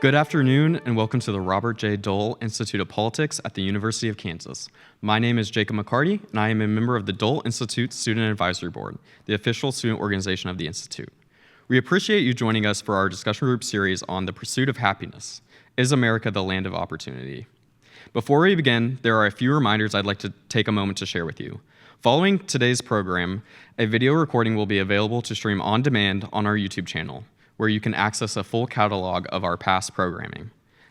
Good afternoon, and welcome to the Robert J. Dole Institute of Politics at the University of Kansas. My name is Jacob McCarty, and I am a member of the Dole Institute Student Advisory Board, the official student organization of the Institute. We appreciate you joining us for our discussion group series on the pursuit of happiness. Is America the land of opportunity? Before we begin, there are a few reminders I'd like to take a moment to share with you. Following today's program, a video recording will be available to stream on demand on our YouTube channel, where you can access a full catalog of our past programming.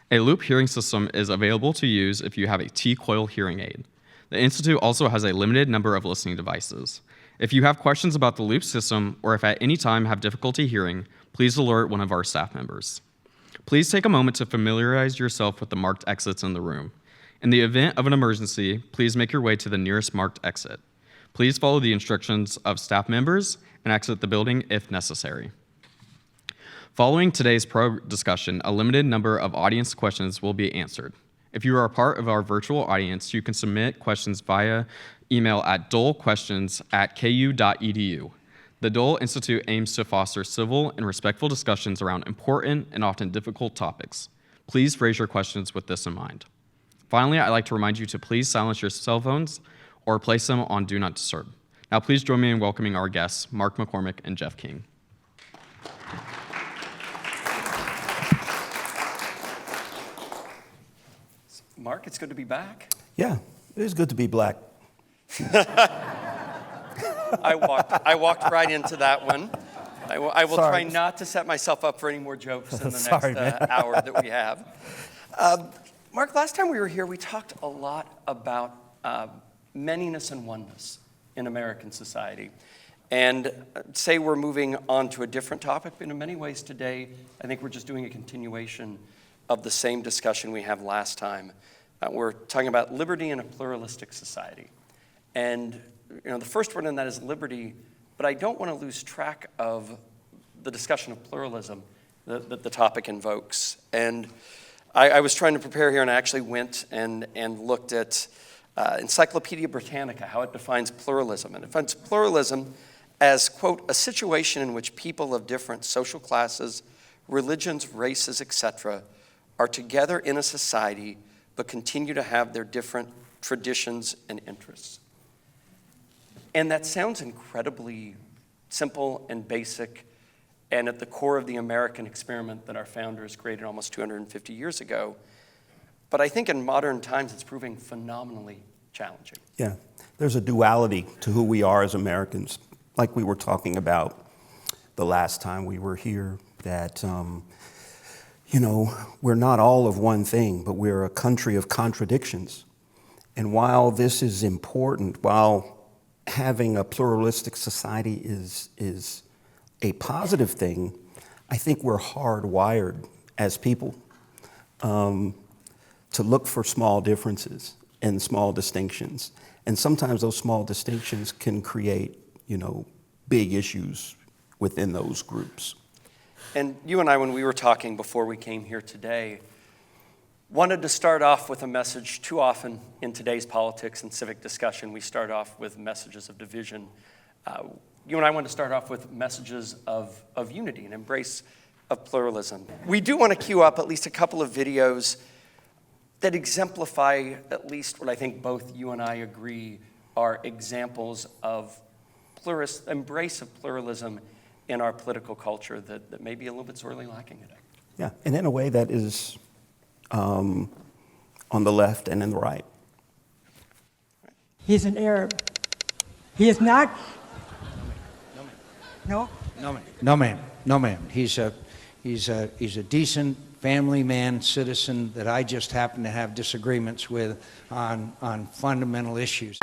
A loop hearing system is available to use if you have a T-coil hearing aid. The Institute also has a limited number of listening devices. If you have questions about the loop system, or if at any time have difficulty hearing, please alert one of our staff members. Please take a moment to familiarize yourself with the marked exits in the room. In the event of an emergency, please make your way to the nearest marked exit. Please follow the instructions of staff members and exit the building if necessary. Following today's discussion, a limited number of audience questions will be answered. If you are a part of our virtual audience, you can submit questions via email at dolequestions@ku.edu. The Dole Institute aims to foster civil and respectful discussions around important and often difficult topics. Please raise your questions with this in mind. Finally, I'd like to remind you to please silence your cell phones or place them on Do Not Disturb. Now please join me in welcoming our guests, Mark McCormick and Jeff King. Mark, it's good to be back. Yeah, it is good to be black. I walked right into that one. I will try not to set myself up for any more jokes in the next hour that we have. Mark, last time we were here, we talked a lot about manyness and oneness in American society. And say we're moving on to a different topic, but in many ways today, I think we're just doing a continuation of the same discussion we had last time. We're talking about liberty in a pluralistic society. And the first one in that is liberty, but I don't want to lose track of the discussion of pluralism that the topic invokes. And I was trying to prepare here, and I actually went and looked at Encyclopedia Britannica, how it defines pluralism. And it defines pluralism as, quote, a situation in which people of different social classes, religions, races, etc., are together in a society but continue to have their different traditions and interests. And that sounds incredibly simple and basic and at the core of the American experiment that our founders created almost 250 years ago. But I think in modern times it's proving phenomenally challenging. Yeah, there's a duality to who we are as Americans, like we were talking about the last time we were here, that we're not all of one thing, but we're a country of contradictions. And while this is important, while having a pluralistic society is a positive thing, I think we're hardwired as people to look for small differences and small distinctions. And sometimes those small distinctions can create, big issues within those groups. And you and I, when we were talking before we came here today, wanted to start off with a message. Too often in today's politics and civic discussion, we start off with messages of division. You and I want to start off with messages of unity and embrace of pluralism. We do want to queue up at least a couple of videos that exemplify at least what I think both you and I agree are examples of embrace of pluralism in our political culture that may be a little bit sorely lacking today. Yeah, and in a way that is on the left and in the right. He's an Arab. He is not. No? No, ma'am. He's a decent family man, citizen that I just happen to have disagreements with on fundamental issues.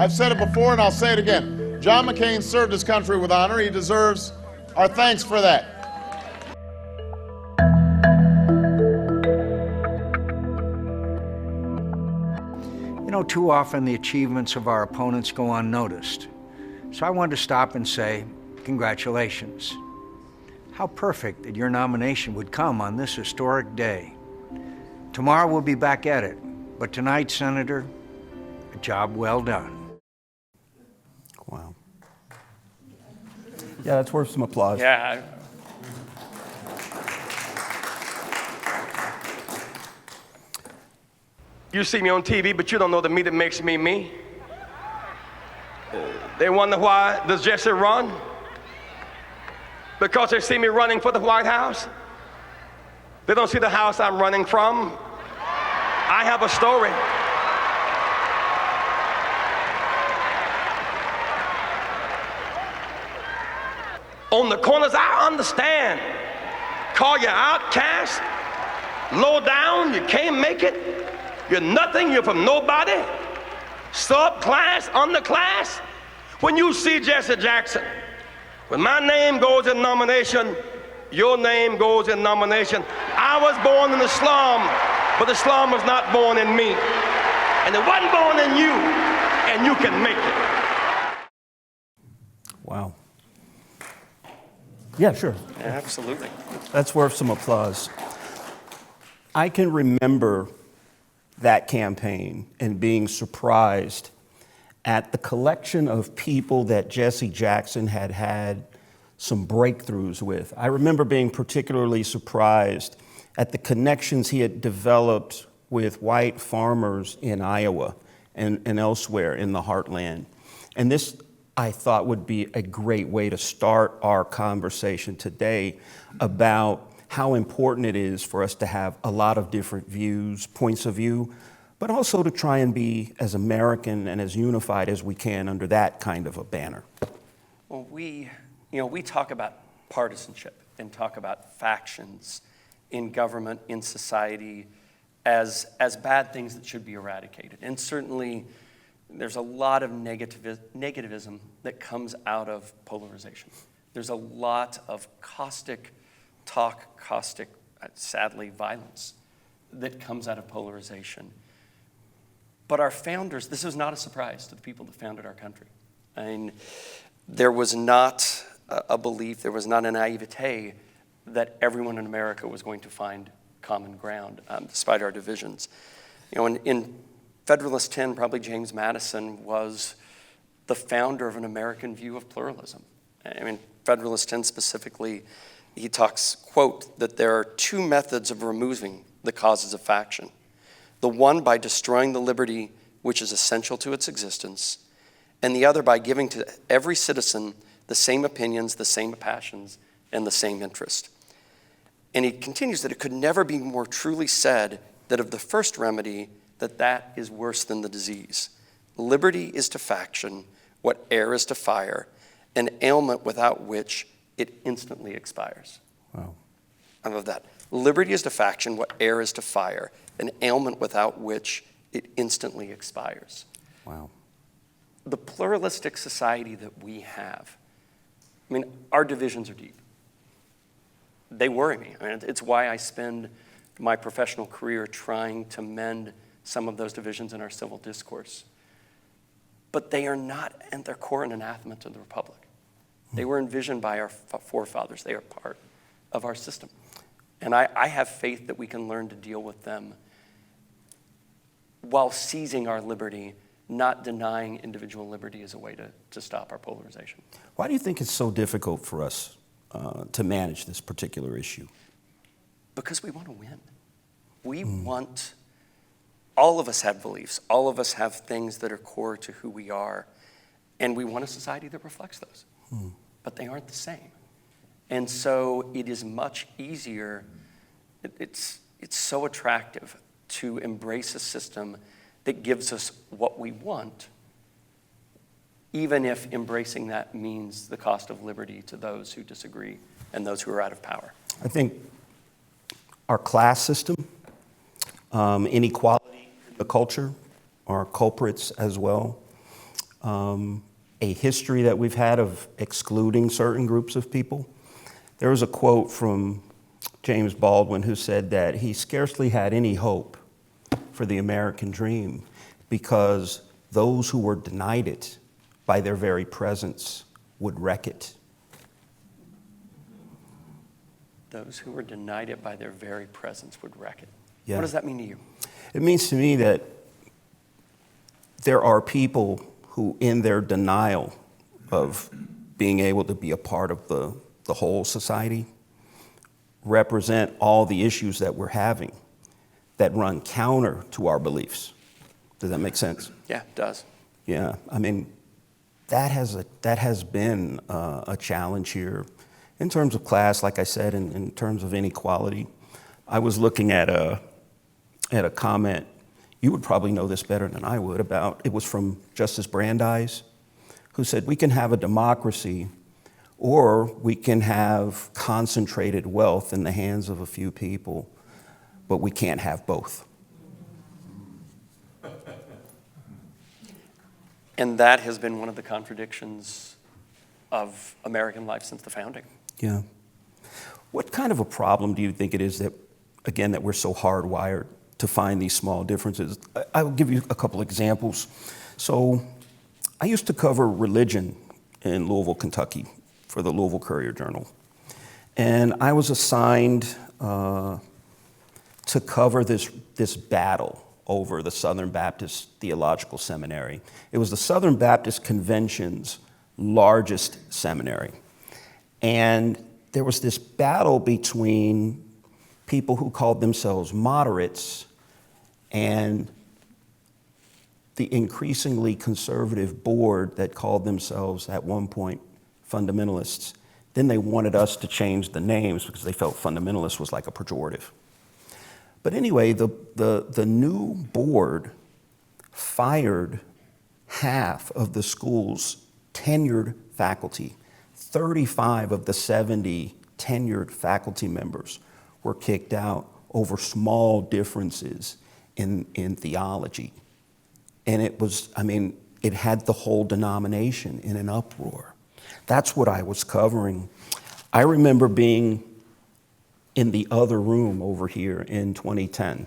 I've said it before and I'll say it again. John McCain served his country with honor. He deserves our thanks for that. Too often the achievements of our opponents go unnoticed. So I wanted to stop and say, congratulations. How perfect that your nomination would come on this historic day. Tomorrow we'll be back at it. But tonight, Senator, a job well done. Wow. Yeah, that's worth some applause. Yeah. You see me on TV, but you don't know the me that makes me me. They wonder why does Jesse run? Because they see me running for the White House. They don't see the house I'm running from. I have a story. On the corners, I understand. Call you outcast, low down, you can't make it. You're nothing, you're from nobody. Subclass, underclass. When you see Jesse Jackson, when my name goes in nomination, your name goes in nomination. I was born in the slum, but the slum was not born in me. And it wasn't born in you, and you can make it. Wow. Yeah, sure. Absolutely. That's worth some applause. I can remember that campaign and being surprised at the collection of people that Jesse Jackson had had some breakthroughs with. I remember being particularly surprised at the connections he had developed with white farmers in Iowa and elsewhere in the heartland. And this, I thought, would be a great way to start our conversation today about how important it is for us to have a lot of different views, points of view, but also to try and be as American and as unified as we can under that kind of a banner. Well, we talk about partisanship and talk about factions in government, in society, as bad things that should be eradicated. And certainly, there's a lot of negativism that comes out of polarization. There's a lot of caustic talk, sadly, violence that comes out of polarization. But our founders, this was not a surprise to the people that founded our country. I mean, there was not a belief, there was not a naivete that everyone in America was going to find common ground, despite our divisions. You know, in Federalist 10, probably James Madison was the founder of an American view of pluralism. I mean, Federalist 10 specifically, he talks, quote, that there are two methods of removing the causes of faction. The one by destroying the liberty which is essential to its existence, and the other by giving to every citizen the same opinions, the same passions, and the same interest. And he continues that it could never be more truly said that of the first remedy, that is worse than the disease. Liberty is to faction what air is to fire, an ailment without which it instantly expires. Wow. I love that. Liberty is to faction what air is to fire, an ailment without which it instantly expires. Wow. The pluralistic society that we have, I mean, our divisions are deep. They worry me. I mean, it's why I spend my professional career trying to mend some of those divisions in our civil discourse. But they are not, at their core, an anathema to the Republic. They were envisioned by our forefathers. They are part of our system. And I have faith that we can learn to deal with them while seizing our liberty, not denying individual liberty as a way to stop our polarization. Why do you think it's so difficult for us to manage this particular issue? Because we want to win. We want, all of us have beliefs, all of us have things that are core to who we are, and we want a society that reflects those. But they aren't the same. And so it is much easier, it's so attractive to embrace a system that gives us what we want, even if embracing that means the cost of liberty to those who disagree and those who are out of power. I think our class system, inequality in the culture are culprits as well. A history that we've had of excluding certain groups of people. There was a quote from James Baldwin who said that he scarcely had any hope for the American dream because those who were denied it by their very presence would wreck it. Those who were denied it by their very presence would wreck it. Yeah. What does that mean to you? It means to me that there are people who, in their denial of being able to be a part of the whole society, represent all the issues that we're having that run counter to our beliefs. Does that make sense? Yeah, it does. Yeah, I mean, that has been a challenge here in terms of class, like I said, in terms of inequality. I was looking at a comment, you would probably know this better than I would, about, it was from Justice Brandeis, who said, we can have a democracy or we can have concentrated wealth in the hands of a few people, but we can't have both. And that has been one of the contradictions of American life since the founding. Yeah. What kind of a problem do you think it is that, again, that we're so hardwired to find these small differences? I'll give you a couple examples. So I used to cover religion in Louisville, Kentucky for the Louisville Courier-Journal. And I was assigned to cover this battle over the Southern Baptist Theological Seminary. It was the Southern Baptist Convention's largest seminary. And there was this battle between people who called themselves moderates and the increasingly conservative board that called themselves, at one point, fundamentalists. Then they wanted us to change the names because they felt fundamentalist was like a pejorative. But anyway, the new board fired half of the school's tenured faculty. 35 of the 70 tenured faculty members were kicked out over small differences in theology. And it was, I mean, it had the whole denomination in an uproar. That's what I was covering. I remember being in the other room over here in 2010.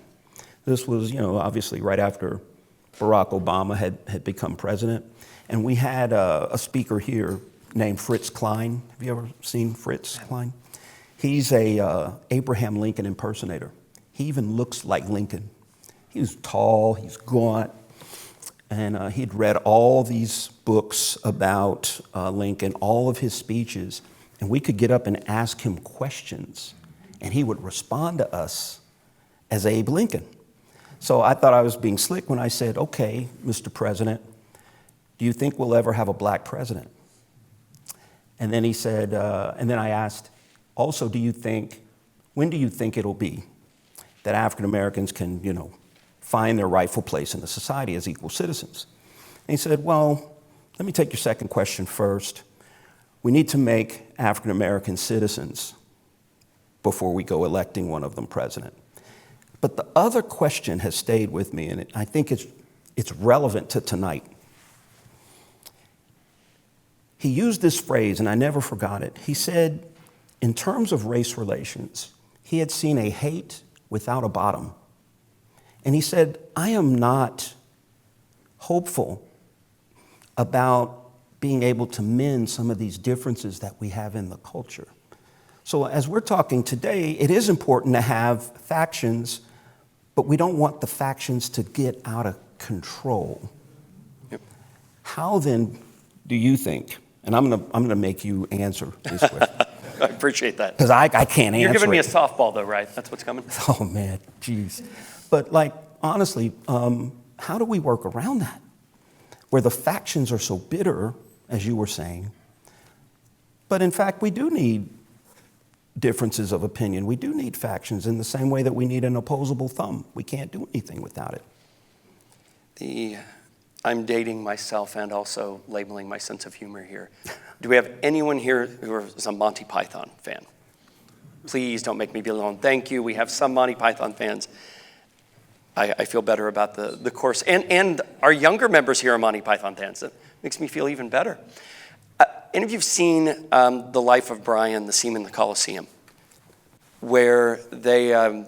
This was, obviously right after Barack Obama had become president. And we had a speaker here named Fritz Klein. Have you ever seen Fritz Klein? He's a Abraham Lincoln impersonator. He even looks like Lincoln. He's tall, he's gaunt, and he'd read all these books about Lincoln, all of his speeches, and we could get up and ask him questions, and he would respond to us as Abe Lincoln. So I thought I was being slick when I said, okay, Mr. President, do you think we'll ever have a black president? And then he said, and then I asked, also, when do you think it'll be that African Americans can, find their rightful place in the society as equal citizens? And he said, well, let me take your second question first. We need to make African American citizens before we go electing one of them president. But the other question has stayed with me, and I think it's relevant to tonight. He used this phrase, and I never forgot it. He said, in terms of race relations, he had seen a hate without a bottom. And he said, I am not hopeful about being able to mend some of these differences that we have in the culture. So as we're talking today, it is important to have factions, but we don't want the factions to get out of control. Yep. How then do you think, and I'm gonna make you answer this question. I appreciate that. Because I can't answer You're giving me a it. softball though, right? That's what's coming? Oh man, geez. But honestly, how do we work around that? Where the factions are so bitter, as you were saying, but in fact, we do need differences of opinion. We do need factions in the same way that we need an opposable thumb. We can't do anything without it. I'm dating myself and also labeling my sense of humor here. Do we have anyone here who is a Monty Python fan? Please don't make me be alone. Thank you. We have some Monty Python fans. I feel better about the course. And our younger members here are Monty Python fans. That makes me feel even better. Any of you have seen The Life of Brian, the scene in the Colosseum, where the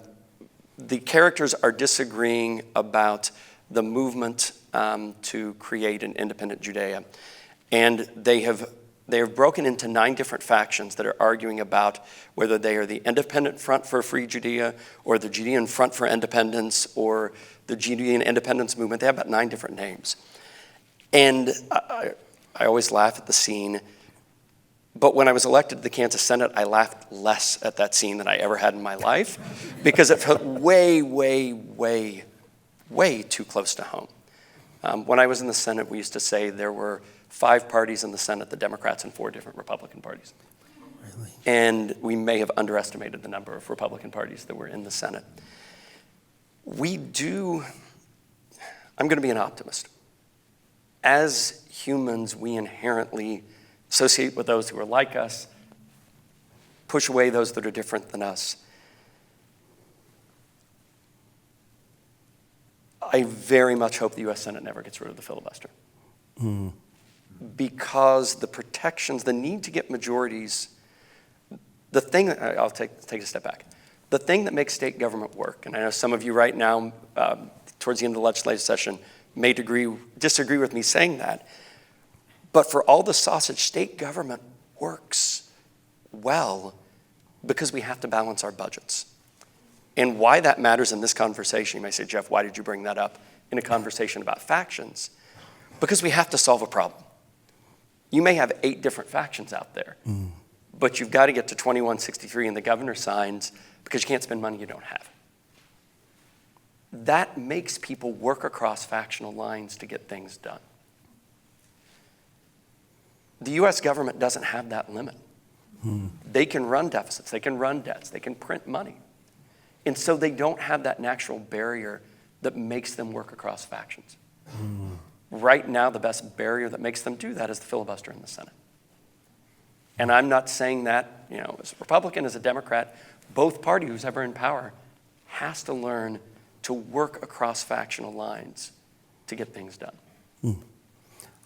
characters are disagreeing about the movement to create an independent Judea. And they have They are broken into 9 different factions that are arguing about whether they are the Independent Front for Free Judea or the Judean Front for Independence or the Judean Independence Movement. They have about 9 different names. And I always laugh at the scene. But when I was elected to the Kansas Senate, I laughed less at that scene than I ever had in my life because it felt way, way, way, way too close to home. When I was in the Senate, we used to say there were 5 parties in the Senate, the Democrats and 4 different Republican parties. Really? And we may have underestimated the number of Republican parties that were in the Senate. I'm going to be an optimist. As humans, we inherently associate with those who are like us, push away those that are different than us. I very much hope the U.S. Senate never gets rid of the filibuster. Because the protections, the need to get majorities, I'll take a step back. The thing that makes state government work, and I know some of you right now, towards the end of the legislative session, may disagree with me saying that, but for all the sausage, state government works well because we have to balance our budgets. And why that matters in this conversation, you may say, Jeff, why did you bring that up in a conversation about factions? Because we have to solve a problem. You may have 8 different factions out there, but you've got to get to 2163 and the governor signs because you can't spend money you don't have. That makes people work across factional lines to get things done. The U.S. government doesn't have that limit. They can run deficits, they can run debts, they can print money. And so they don't have that natural barrier that makes them work across factions. Right now, the best barrier that makes them do that is the filibuster in the Senate. And I'm not saying that, as a Republican, as a Democrat, both parties, who's ever in power, has to learn to work across factional lines to get things done.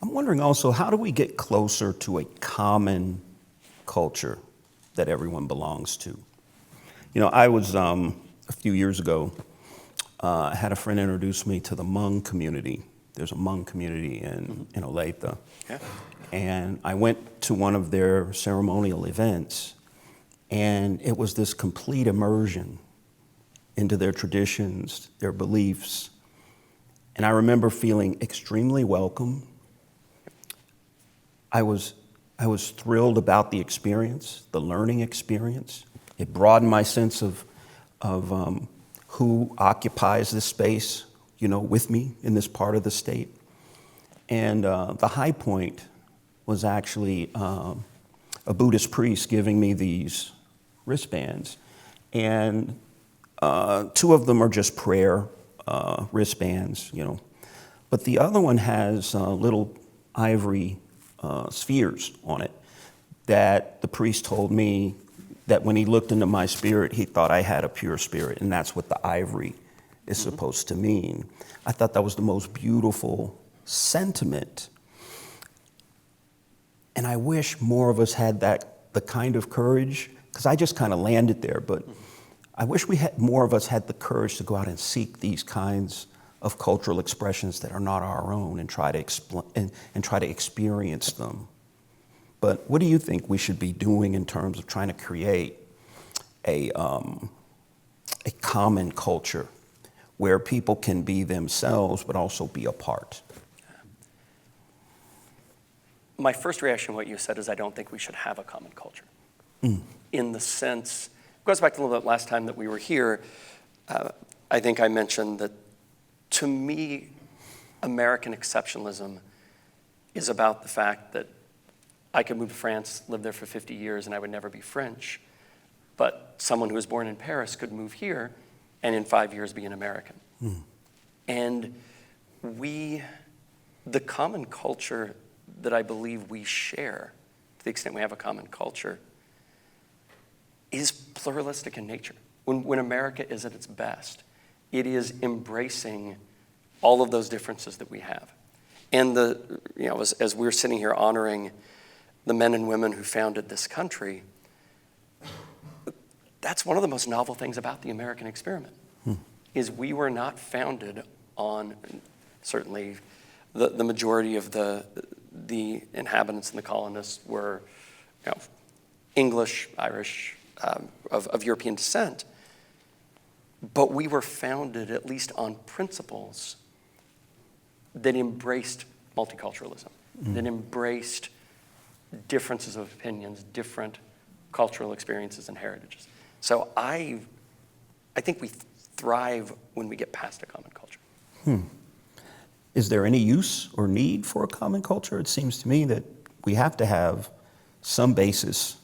I'm wondering also, how do we get closer to a common culture that everyone belongs to? I was, a few years ago, I had a friend introduce me to the Hmong community. There's a Hmong community in Olathe. Yeah. And I went to one of their ceremonial events, and it was this complete immersion into their traditions, their beliefs. And I remember feeling extremely welcome. I was thrilled about the experience, the learning experience. It broadened my sense of who occupies this space, with me in this part of the state. And the high point was actually a Buddhist priest giving me these wristbands. And 2 of them are just prayer wristbands, But the other one has little ivory spheres on it that the priest told me that when he looked into my spirit, he thought I had a pure spirit, and that's what the ivory is supposed to mean. I thought that was the most beautiful sentiment. And I wish more of us had the kind of courage, because I just kind of landed there, but I wish more of us had the courage to go out and seek these kinds of cultural expressions that are not our own and try to experience them. But what do you think we should be doing in terms of trying to create a common culture where people can be themselves but also be a part? My first reaction to what you said is I don't think we should have a common culture. In the sense, it goes back to a little bit last time that we were here, I think I mentioned that to me, American exceptionalism is about the fact that I could move to France, live there for 50 years, and I would never be French. But someone who was born in Paris could move here and in 5 years be an American. And the common culture that I believe we share, to the extent we have a common culture, is pluralistic in nature. When America is at its best, it is embracing all of those differences that we have. And as we're sitting here honoring the men and women who founded this country, that's one of the most novel things about the American experiment, is we were not founded on, certainly the majority of the the inhabitants and the colonists were, English, Irish, of European descent. But we were founded at least on principles that embraced multiculturalism, that embraced differences of opinions, different cultural experiences and heritages. So I think we thrive when we get past a common culture. Is there any use or need for a common culture? It seems to me that we have to have some basis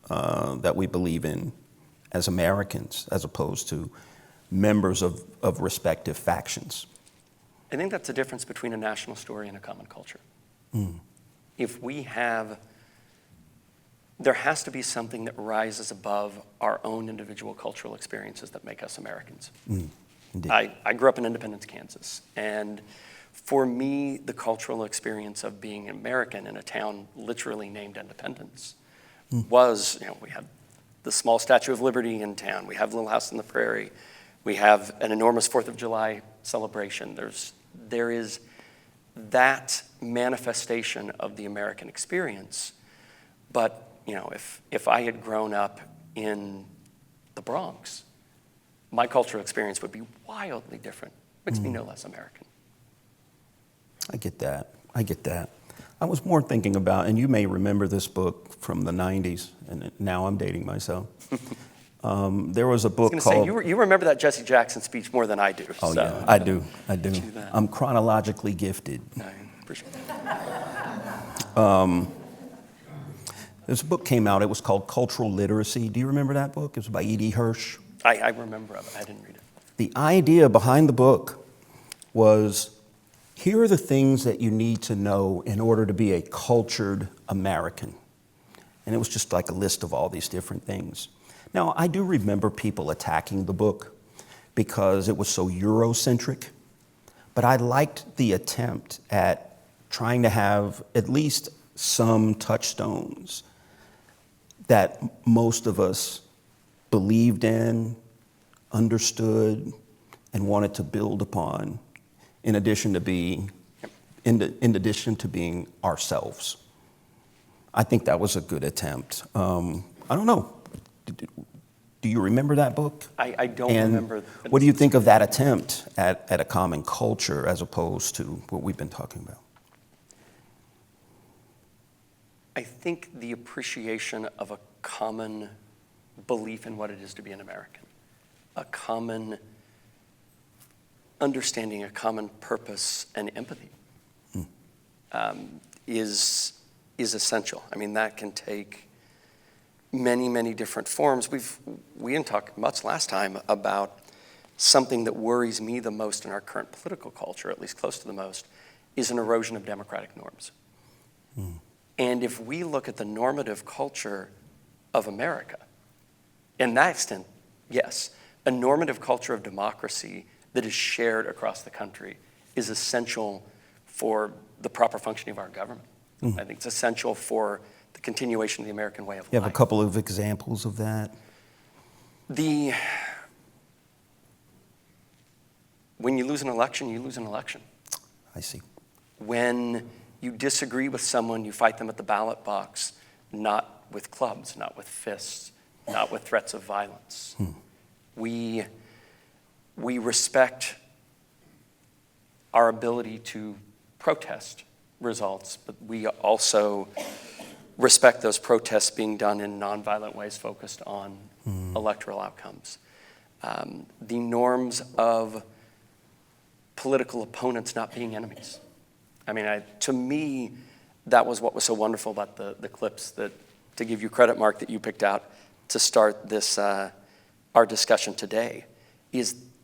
that we believe in as Americans, as opposed to members of respective factions. I think that's the difference between a national story and a common culture. If we have, there has to be something that rises above our own individual cultural experiences that make us Americans. I grew up in Independence, Kansas, and for me, the cultural experience of being American in a town literally named Independence was, we had the small Statue of Liberty in town, we have Little House on the Prairie, we have an enormous 4th of July celebration. There is that manifestation of the American experience. But, if I had grown up in the Bronx, my cultural experience would be wildly different. Makes me no less American. I get that. I was more thinking about, and you may remember this book from the 90s, and now I'm dating myself. There was a book called... I was going to say, you remember that Jesse Jackson speech more than I do. Oh, so. Yeah, I do. I'm chronologically gifted. I appreciate that. This book came out, it was called Cultural Literacy. Do you remember that book? It was by E.D. Hirsch. I remember of it, I didn't read it. The idea behind the book was, here are the things that you need to know in order to be a cultured American. And it was just like a list of all these different things. Now, I do remember people attacking the book because it was so Eurocentric, but I liked the attempt at trying to have at least some touchstones that most of us believed in, understood, and wanted to build upon, in addition to being ourselves. I think that was a good attempt. I don't know. Do you remember that book? I don't remember. What do you think of that attempt at a common culture as opposed to what we've been talking about? I think the appreciation of a common belief in what it is to be an American, a common understanding, a common purpose and empathy is essential. I mean, that can take many, many different forms. We didn't talk much last time about something that worries me the most in our current political culture, at least close to the most, is an erosion of democratic norms. And if we look at the normative culture of America, in that extent, yes, a normative culture of democracy that is shared across the country is essential for the proper functioning of our government. I think it's essential for the continuation of the American way of life. You have a couple of examples of that? When you lose an election, you lose an election. I see. When you disagree with someone, you fight them at the ballot box, not with clubs, not with fists, not with threats of violence. We respect our ability to protest results, but we also respect those protests being done in nonviolent ways focused on electoral outcomes. The norms of political opponents not being enemies. I mean, to me, that was what was so wonderful about the clips that, to give you credit, Mark, that you picked out to start this, our discussion today,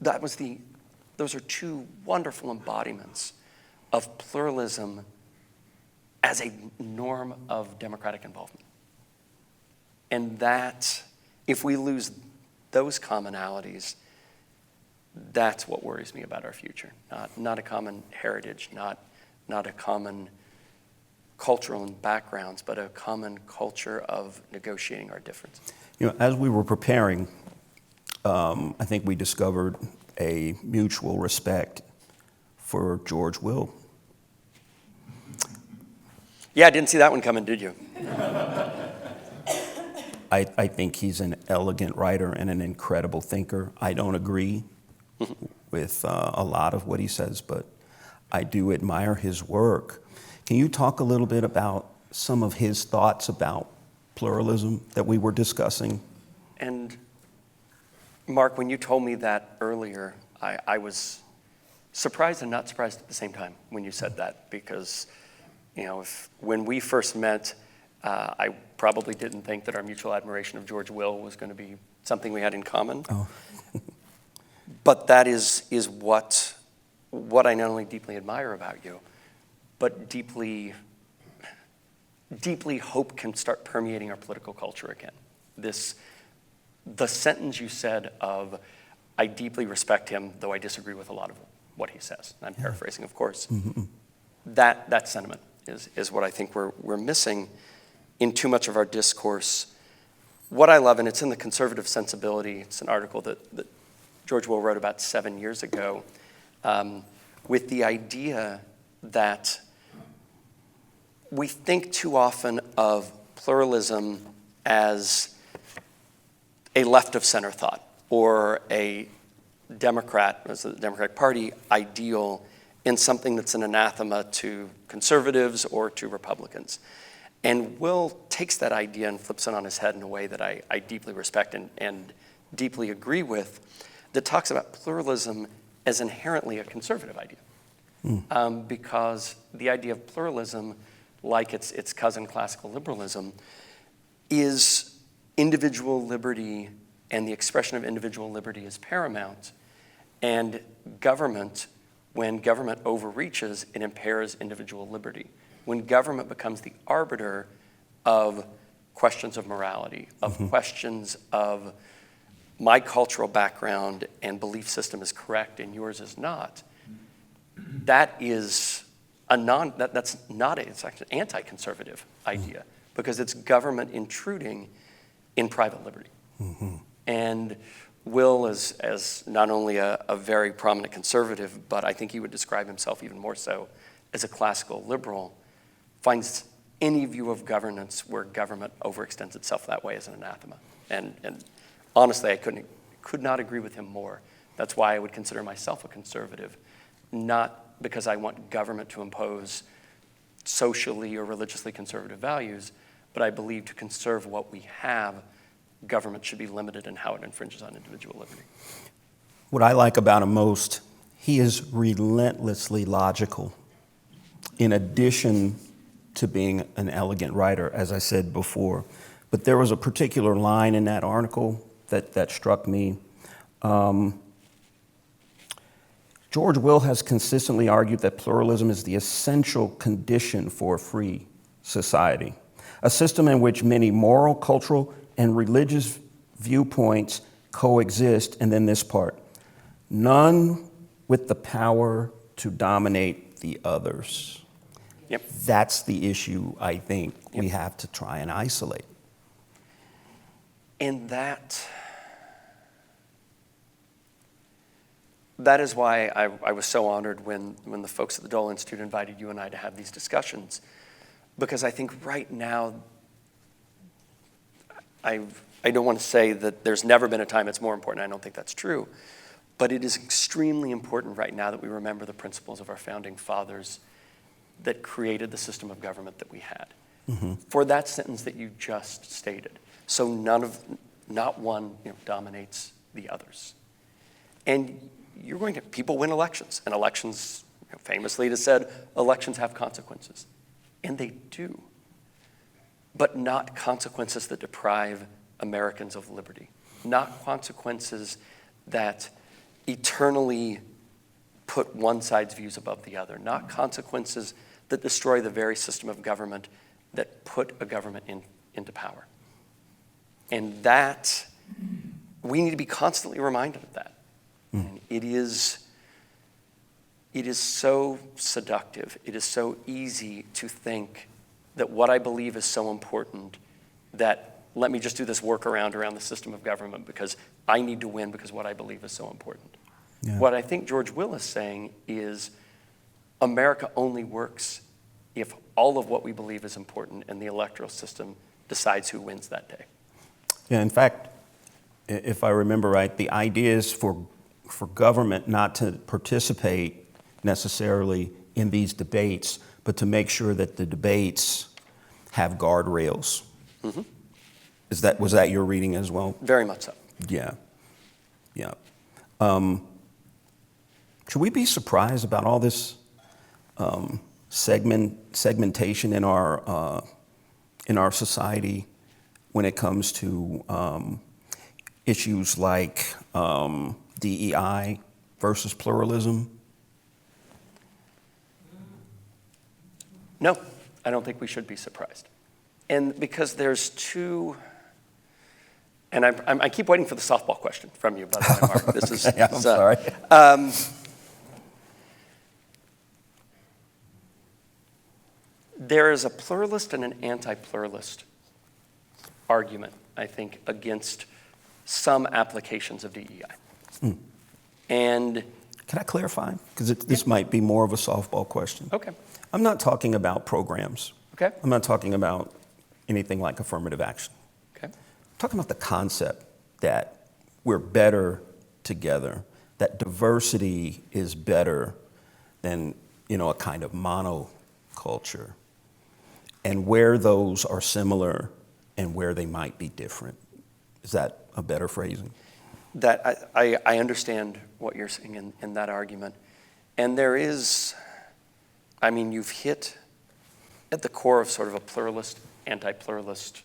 those are two wonderful embodiments of pluralism as a norm of democratic involvement. And that, if we lose those commonalities, that's what worries me about our future. Not a common heritage, not a common cultural backgrounds, but a common culture of negotiating our differences. As we were preparing, I think we discovered a mutual respect for George Will. Yeah, I didn't see that one coming, did you? I think he's an elegant writer and an incredible thinker. I don't agree with a lot of what he says, but I do admire his work. Can you talk a little bit about some of his thoughts about pluralism that we were discussing? And Mark, when you told me that earlier, I was surprised and not surprised at the same time when you said that, because when we first met, I probably didn't think that our mutual admiration of George Will was going to be something we had in common. Oh. But that is what I not only deeply admire about you, but deeply hope can start permeating our political culture again. The sentence you said of, I deeply respect him, though I disagree with a lot of what he says. I'm paraphrasing, of course. Mm-hmm. That sentiment is what I think we're missing in too much of our discourse. What I love, and it's in the Conservative Sensibility, it's an article that George Will wrote about 7 years ago, with the idea that we think too often of pluralism as a left of center thought, or a Democrat, as the Democratic Party, ideal in something that's an anathema to conservatives or to Republicans. And Will takes that idea and flips it on his head in a way that I deeply respect and deeply agree with, that talks about pluralism as inherently a conservative idea. Because the idea of pluralism, like its cousin classical liberalism, is individual liberty, and the expression of individual liberty is paramount. And government, when government overreaches, it impairs individual liberty. When government becomes the arbiter of questions of morality, of questions of my cultural background and belief system is correct and yours is not, that is that's it's actually an anti-conservative idea, because it's government intruding in private liberty. And Will, as not only a very prominent conservative, but I think he would describe himself even more so as a classical liberal, finds any view of governance where government overextends itself that way as an anathema. And honestly, I could not agree with him more. That's why I would consider myself a conservative, not because I want government to impose socially or religiously conservative values, but I believe to conserve what we have, government should be limited in how it infringes on individual liberty. What I like about him most, he is relentlessly logical. In addition to being an elegant writer, as I said before. But there was a particular line in that article that struck me. George Will has consistently argued that pluralism is the essential condition for a free society, a system in which many moral, cultural, and religious viewpoints coexist, and then this part, none with the power to dominate the others. Yep. That's the issue I think we have to try and isolate. And that is why I was so honored when the folks at the Dole Institute invited you and I to have these discussions, because I think right now, I don't want to say that there's never been a time it's more important. I don't think that's true. But it is extremely important right now that we remember the principles of our founding fathers that created the system of government that we had. For that sentence that you just stated. So not one dominates the others. And people win elections. And elections, famously it is said, elections have consequences. And they do. But not consequences that deprive Americans of liberty. Not consequences that eternally put one side's views above the other. Not consequences that destroy the very system of government that put a government into power. And that, we need to be constantly reminded of that. And it is so seductive. It is so easy to think that what I believe is so important that let me just do this workaround around the system of government because I need to win because what I believe is so important. Yeah. What I think George Will is saying is America only works if all of what we believe is important and the electoral system decides who wins that day. Yeah, in fact, if I remember right, the idea is for government not to participate necessarily in these debates, but to make sure that the debates have guardrails. Mm-hmm. Was that your reading as well? Very much so. Yeah. Should we be surprised about all this segmentation in our society when it comes to issues like DEI versus pluralism? No, I don't think we should be surprised. And because there's two, and I keep waiting for the softball question from you, by the way, Mark. This is, yeah, I'm sorry. There is a pluralist and an anti-pluralist argument, I think, against some applications of DEI. And can I clarify? Because this might be more of a softball question. Okay. I'm not talking about programs. Okay. I'm not talking about anything like affirmative action. Okay. I'm talking about the concept that we're better together, that diversity is better than, a kind of monoculture, and where those are similar and where they might be different. Is that a better phrasing? That I understand what you're saying in that argument. And there is, you've hit at the core of sort of a pluralist, anti-pluralist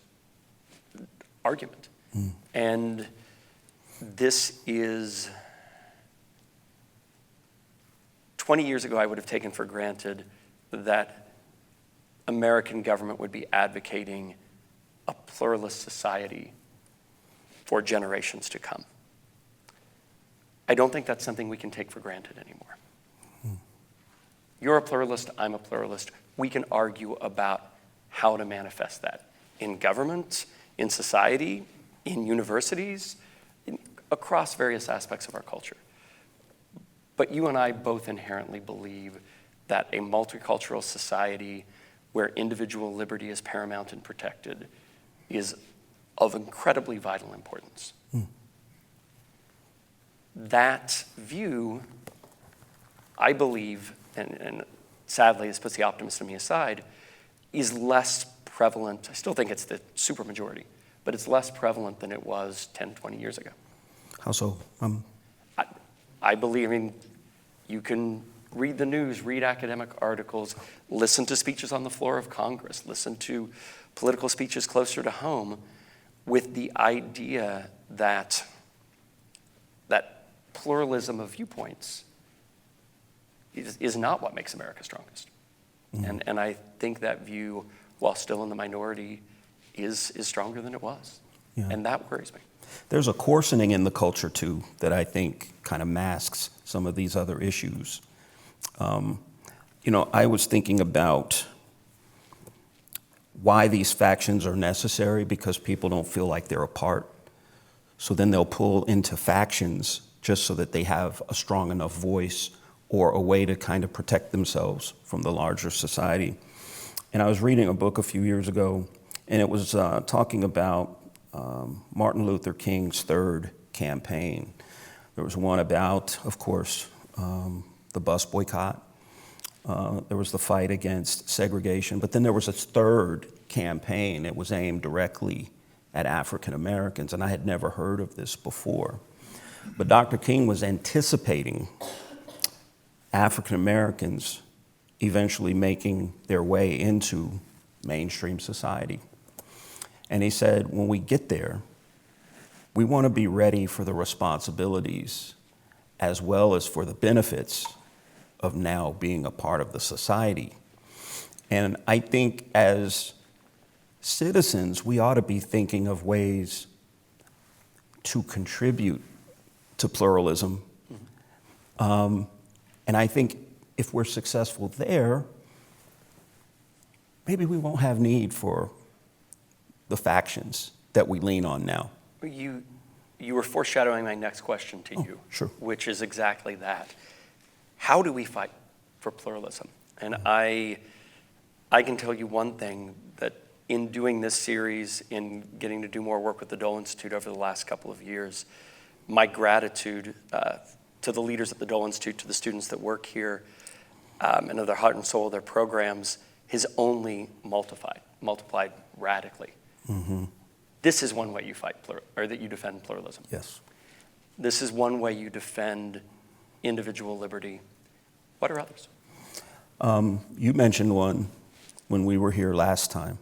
argument. And this is, 20 years ago, I would have taken for granted that American government would be advocating a pluralist society for generations to come. I don't think that's something we can take for granted anymore. You're a pluralist, I'm a pluralist. We can argue about how to manifest that in government, in society, in universities, across various aspects of our culture. But you and I both inherently believe that a multicultural society where individual liberty is paramount and protected is of incredibly vital importance. That view, I believe, and sadly this puts the optimist in me aside, is less prevalent. I still think it's the supermajority, but it's less prevalent than it was 10, 20 years ago. How so? I believe, you can read the news, read academic articles, listen to speeches on the floor of Congress, listen to political speeches closer to home with the idea that pluralism of viewpoints is not what makes America strongest. And I think that view, while still in the minority, is stronger than it was. Yeah. And that worries me. There's a coarsening in the culture, too, that I think kind of masks some of these other issues. I was thinking about why these factions are necessary, because people don't feel like they're a part. So then they'll pull into factions just so that they have a strong enough voice or a way to kind of protect themselves from the larger society. And I was reading a book a few years ago, and it was talking about Martin Luther King's third campaign. There was one about, of course, the bus boycott. There was the fight against segregation, but then there was a third campaign. It was aimed directly at African Americans, and I had never heard of this before. But Dr. King was anticipating African Americans eventually making their way into mainstream society. And he said, when we get there, we want to be ready for the responsibilities as well as for the benefits of now being a part of the society. And I think as citizens, we ought to be thinking of ways to contribute to pluralism. And I think if we're successful there, maybe we won't have need for the factions that we lean on now. You were foreshadowing my next question to you, sure. Which is exactly that. How do we fight for pluralism? And I I can tell you one thing, that in doing this series, in getting to do more work with the Dole Institute over the last couple of years, my gratitude to the leaders at the Dole Institute, to the students that work here, and of their heart and soul, their programs, has only multiplied radically. Mm-hmm. This is one way you fight that you defend pluralism. Yes. This is one way you defend individual liberty. What are others? You mentioned one when we were here last time,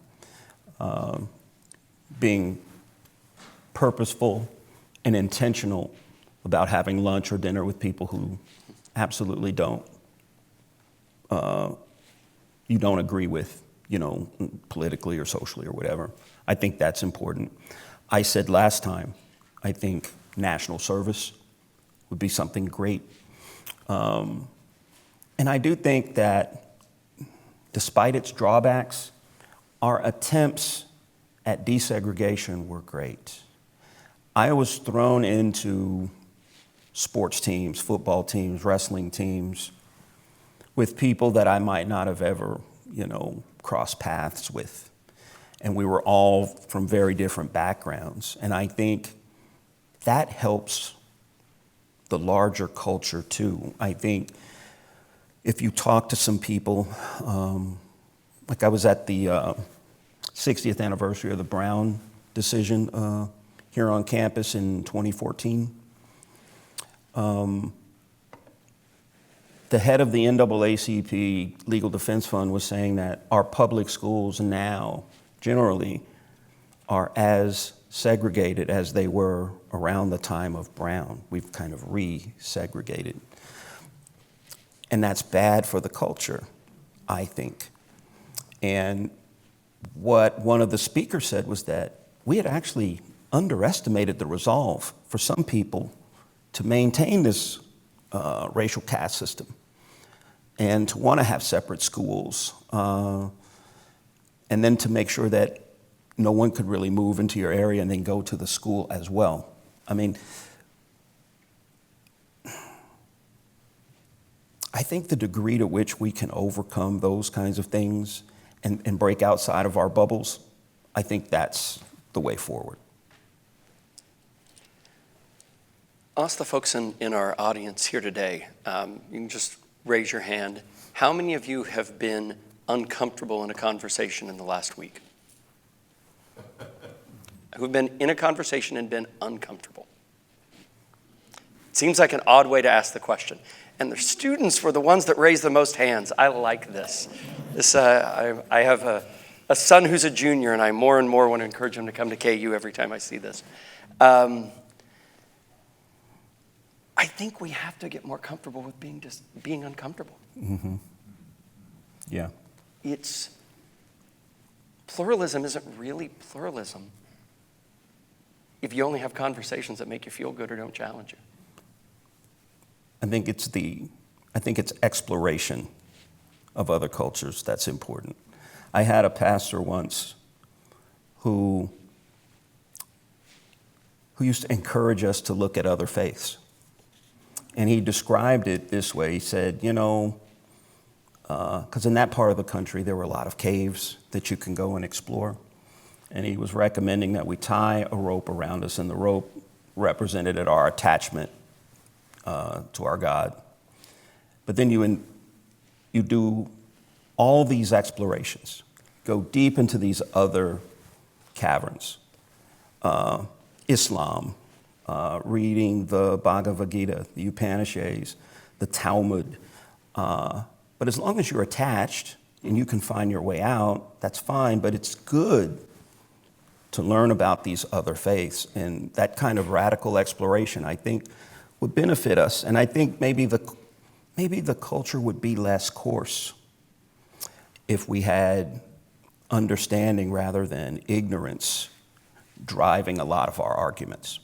being purposeful and intentional about having lunch or dinner with people who absolutely you don't agree with, politically or socially or whatever. I think that's important. I said last time, I think national service would be something great. And I do think that despite its drawbacks, our attempts at desegregation were great. I was thrown into sports teams, football teams, wrestling teams, with people that I might not have ever, crossed paths with. And we were all from very different backgrounds. And I think that helps the larger culture too. I think if you talk to some people, like I was at the 60th anniversary of the Brown decision here on campus in 2014. The head of the NAACP Legal Defense Fund was saying that our public schools now generally are as segregated as they were around the time of Brown. We've kind of re-segregated. And that's bad for the culture, I think. And what one of the speakers said was that we had actually underestimated the resolve for some people to maintain this racial caste system and to want to have separate schools, and then to make sure that no one could really move into your area and then go to the school as well. I mean, I think the degree to which we can overcome those kinds of things and break outside of our bubbles, I think that's the way forward. I'll ask the folks in our audience here today, you can just raise your hand. How many of you have been uncomfortable in a conversation in the last week? Who've been in a conversation and been uncomfortable? It seems like an odd way to ask the question. And the students were the ones that raised the most hands. I like this. I have a son who's a junior, and I more and more want to encourage him to come to KU every time I see this. I think we have to get more comfortable with being uncomfortable. Mm-hmm. Yeah. Pluralism isn't really pluralism if you only have conversations that make you feel good or don't challenge you. I think it's exploration of other cultures that's important. I had a pastor once who used to encourage us to look at other faiths. And he described it this way. He said, because in that part of the country, there were a lot of caves that you can go and explore. And he was recommending that we tie a rope around us, and the rope represented our attachment to our God. But then you do all these explorations, go deep into these other caverns. Islam, reading the Bhagavad Gita, the Upanishads, the Talmud. But as long as you're attached and you can find your way out, that's fine, but it's good to learn about these other faiths. And that kind of radical exploration, I think, would benefit us. And I think maybe the culture would be less coarse if we had understanding rather than ignorance driving a lot of our arguments.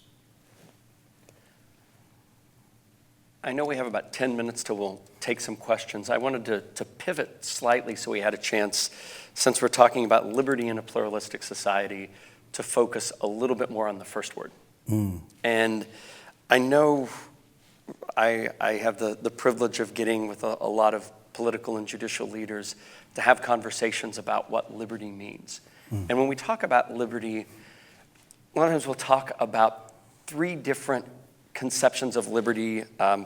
I know we have about 10 minutes till we'll take some questions. I wanted to pivot slightly so we had a chance, since we're talking about liberty in a pluralistic society, to focus a little bit more on the first word. And I know I have the privilege of getting with a lot of political and judicial leaders to have conversations about what liberty means. And when we talk about liberty, a lot of times we'll talk about three different conceptions of liberty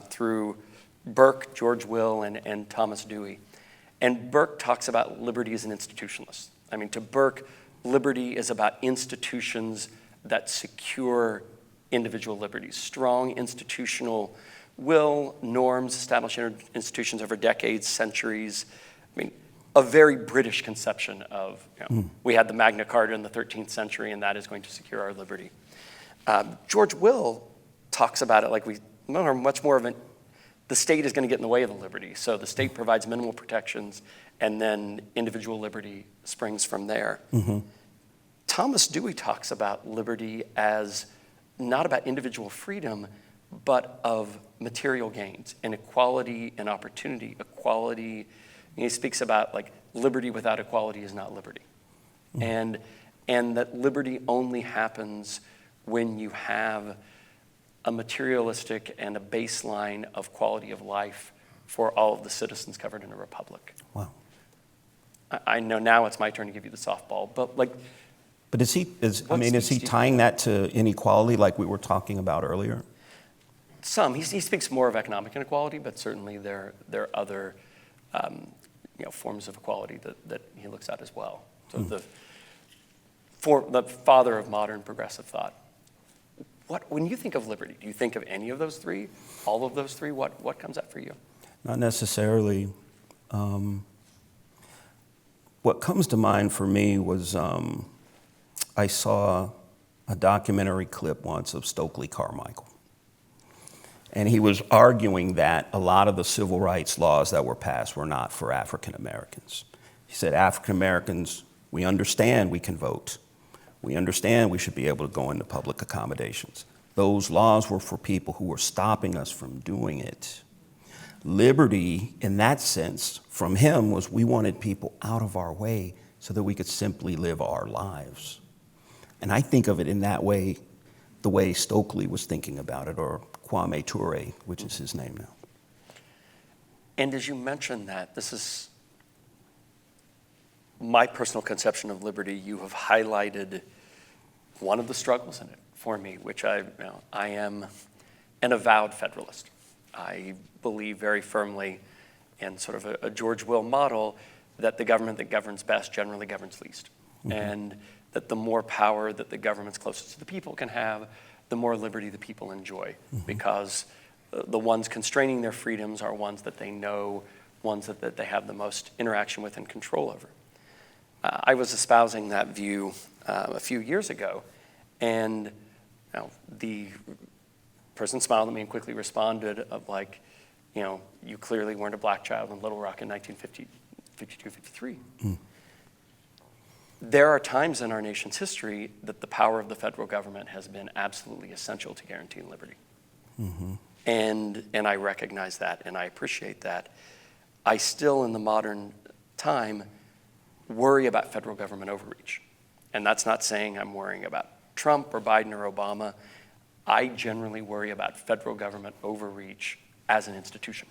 through Burke, George Will, and Thomas Dewey. And Burke talks about liberty as an institutionalist. I mean, to Burke, liberty is about institutions that secure individual liberties, strong institutional will, norms, established institutions over decades, centuries. I mean, a very British conception of, we had the Magna Carta in the 13th century, and that is going to secure our liberty. George Will talks about it like much more of the state is going to get in the way of the liberty. So the state provides minimal protections, and then individual liberty springs from there. Thomas Dewey talks about liberty as not about individual freedom, but of material gains, inequality and opportunity, equality. And he speaks about like liberty without equality is not liberty. And that liberty only happens when you have a materialistic and a baseline of quality of life for all of the citizens covered in a republic. Wow. I know now it's my turn to give you the softball, but like. But is he tying that to inequality like we were talking about earlier? Some. He speaks more of economic inequality, but certainly there are other forms of equality that he looks at as well. So the father of modern progressive thought. When you think of liberty, do you think of any of those three? All of those three? What comes up for you? Not necessarily. What comes to mind for me was I saw a documentary clip once of Stokely Carmichael. And he was arguing that a lot of the civil rights laws that were passed were not for African Americans. He said, African Americans, we understand we can vote. We understand we should be able to go into public accommodations. Those laws were for people who were stopping us from doing it. Liberty, in that sense, from him was we wanted people out of our way so that we could simply live our lives. And I think of it in that way, the way Stokely was thinking about it, or Kwame Ture, which is his name now. And as you mentioned that, this is my personal conception of liberty. You have highlighted one of the struggles in it for me, which I am an avowed federalist. I believe very firmly in sort of a George Will model that the government that governs best generally governs least. And that the more power that the governments closest to the people can have, the more liberty the people enjoy, because the ones constraining their freedoms are ones that they know, ones that they have the most interaction with and control over. I was espousing that view a few years ago, and the person smiled at me and quickly responded of like, you clearly weren't a black child in Little Rock in 1952, 53. There are times in our nation's history that the power of the federal government has been absolutely essential to guaranteeing liberty. And I recognize that and I appreciate that. I still, in the modern time, worry about federal government overreach. And that's not saying I'm worrying about Trump or Biden or Obama. I generally worry about federal government overreach as an institution.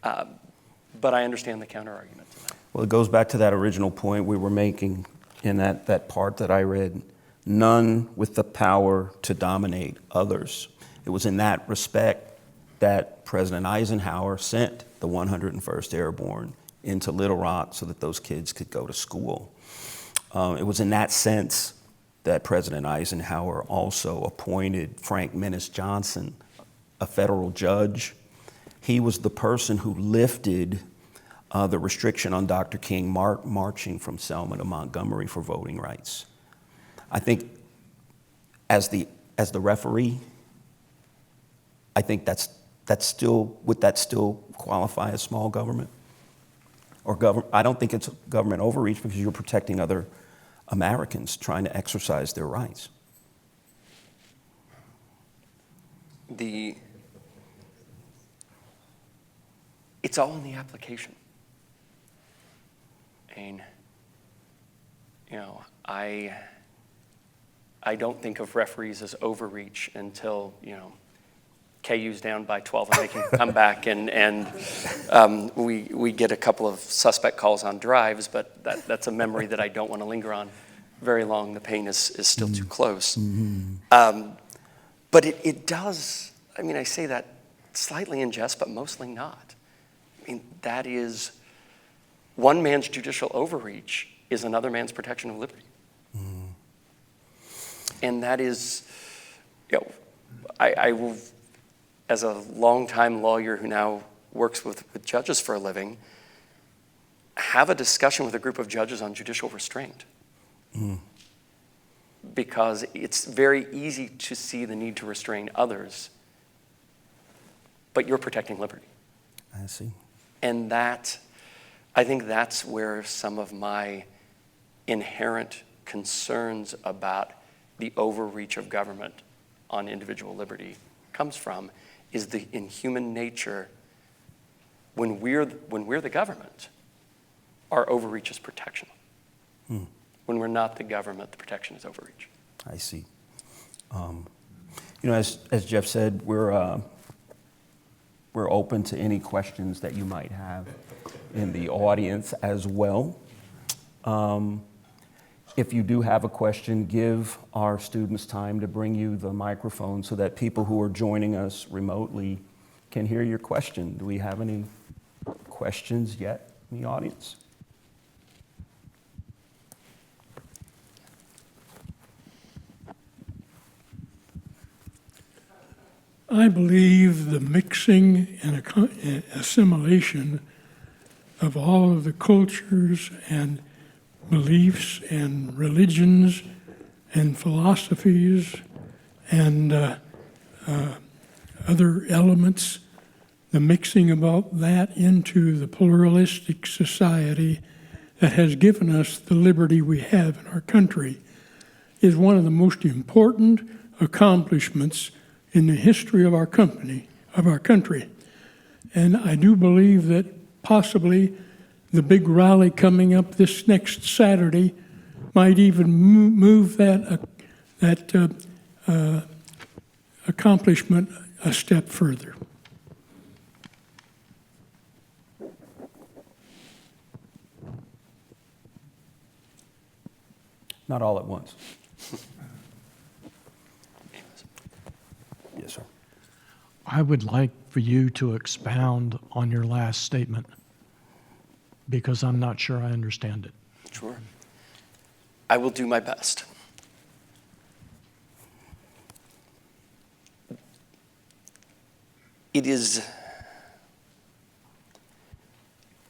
But I understand the counter-argument to that. Well, it goes back to that original point we were making in that part that I read. None with the power to dominate others. It was in that respect that President Eisenhower sent the 101st Airborne into Little Rock so that those kids could go to school. It was in that sense that President Eisenhower also appointed Frank Menace Johnson, a federal judge. He was the person who lifted the restriction on Dr. King marching from Selma to Montgomery for voting rights. I think as the referee, I think would that still qualify as small government? Or I don't think it's government overreach because you're protecting other Americans trying to exercise their rights. It's all in the application. And, I don't think of referees as overreach until, KU's down by 12 and they can come back and we get a couple of suspect calls on drives, but that's a memory that I don't want to linger on very long. The pain is still too close. But it does, I mean, I say that slightly in jest, but mostly not. I mean, that is, one man's judicial overreach is another man's protection of liberty. And that is, you know, I will, as a longtime lawyer who now works with judges for a living, have a discussion with a group of judges on judicial restraint. Because it's very easy to see the need to restrain others, but you're protecting liberty. I see. And that, I think that's where some of my inherent concerns about the overreach of government on individual liberty comes from, is in human nature, when we're the government, our overreach is protection. When we're not the government, the protection is overreach. I see. You know, as Jeff said, we're open to any questions that you might have in the audience as well. If you do have a question, give our students time to bring you the microphone so that people who are joining us remotely can hear your question. Do we have any questions yet in the audience? I believe the mixing and assimilation of all of the cultures and beliefs and religions and philosophies and other elements, the mixing about that into the pluralistic society that has given us the liberty we have in our country is one of the most important accomplishments in the history of our country. And I do believe that possibly the big rally coming up this next Saturday might even move that accomplishment a step further. Not all at once. Yes, sir. I would like for you to expound on your last statement because I'm not sure I understand it. Sure. I will do my best. It is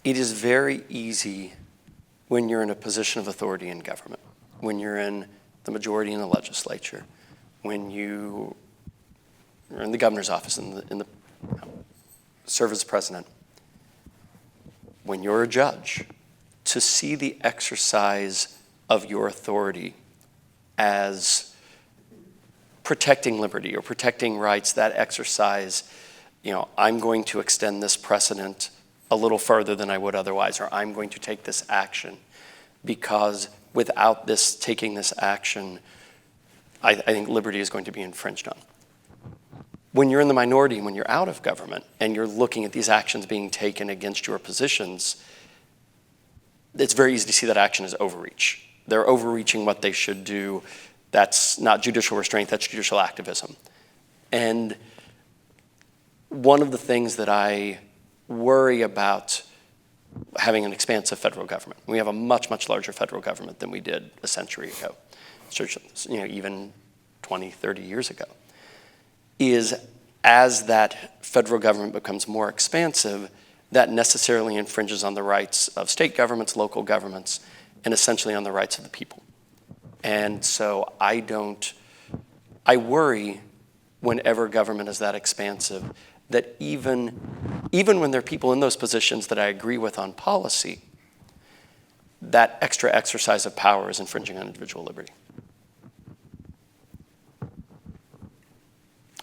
very easy when you're in a position of authority in government, when you're in the majority in the legislature, when you're in the governor's office, in the serve as president, when you're a judge, to see the exercise of your authority as protecting liberty or protecting rights, that exercise, you know, I'm going to extend this precedent a little further than I would otherwise, or I'm going to take this action because without this taking this action, I think liberty is going to be infringed on. When you're in the minority, when you're out of government, and you're looking at these actions being taken against your positions, it's very easy to see that action as overreach. They're overreaching what they should do. That's not judicial restraint, that's judicial activism. And one of the things that I worry about having an expansive federal government, we have a much, much larger federal government than we did a century ago, you know, even 20, 30 years ago, is as that federal government becomes more expansive, that necessarily infringes on the rights of state governments, local governments, and essentially on the rights of the people. And so I worry whenever government is that expansive, that even when there are people in those positions that I agree with on policy, that extra exercise of power is infringing on individual liberty.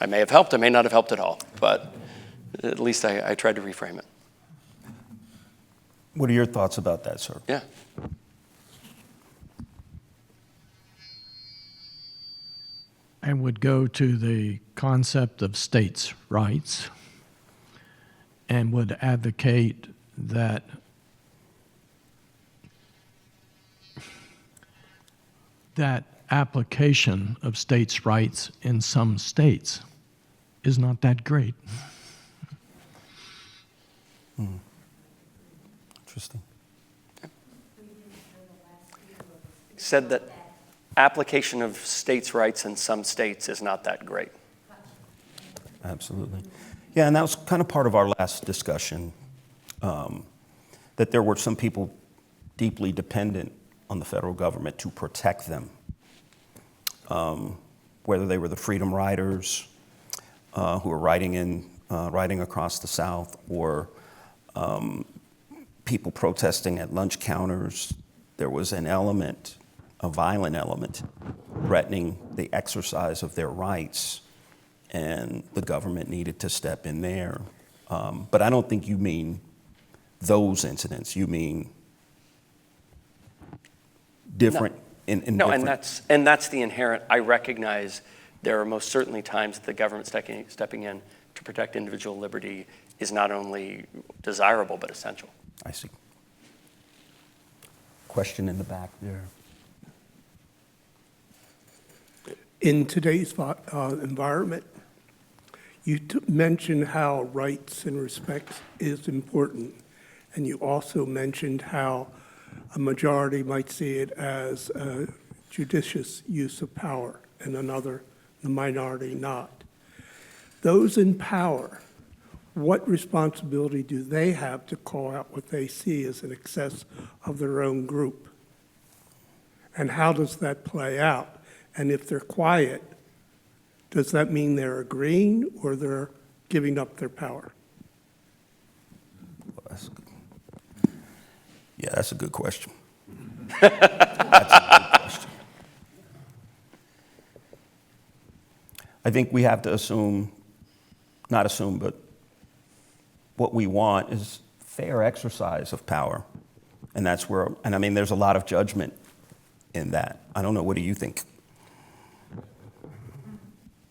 I may have helped, I may not have helped at all, but at least I tried to reframe it. What are your thoughts about that, sir? Yeah. and would go to the concept of states' rights and would advocate that application of states' rights in some states is not that great. Interesting. Said that application of states' rights in some states is not that great. Absolutely. Yeah, and that was kind of part of our last discussion, that there were some people deeply dependent on the federal government to protect them, whether they were the freedom riders who were riding across the South, or people protesting at lunch counters. There was an element, a violent element, threatening the exercise of their rights, and the government needed to step in there. But I don't think you mean those incidents. You mean different. No, and that's the inherent. I recognize there are most certainly times that the government stepping in to protect individual liberty is not only desirable but essential. I see. Question in the back there. In today's environment, you mentioned how rights and respect is important, and you also mentioned how a majority might see it as a judicious use of power, and the minority not. Those in power, what responsibility do they have to call out what they see as an excess of their own group? And how does that play out? And if they're quiet, does that mean they're agreeing or they're giving up their power? Yeah, that's a good question. That's a good question. I think we have to not assume, but what we want is fair exercise of power. And that's where, and I mean, there's a lot of judgment in that. I don't know, what do you think?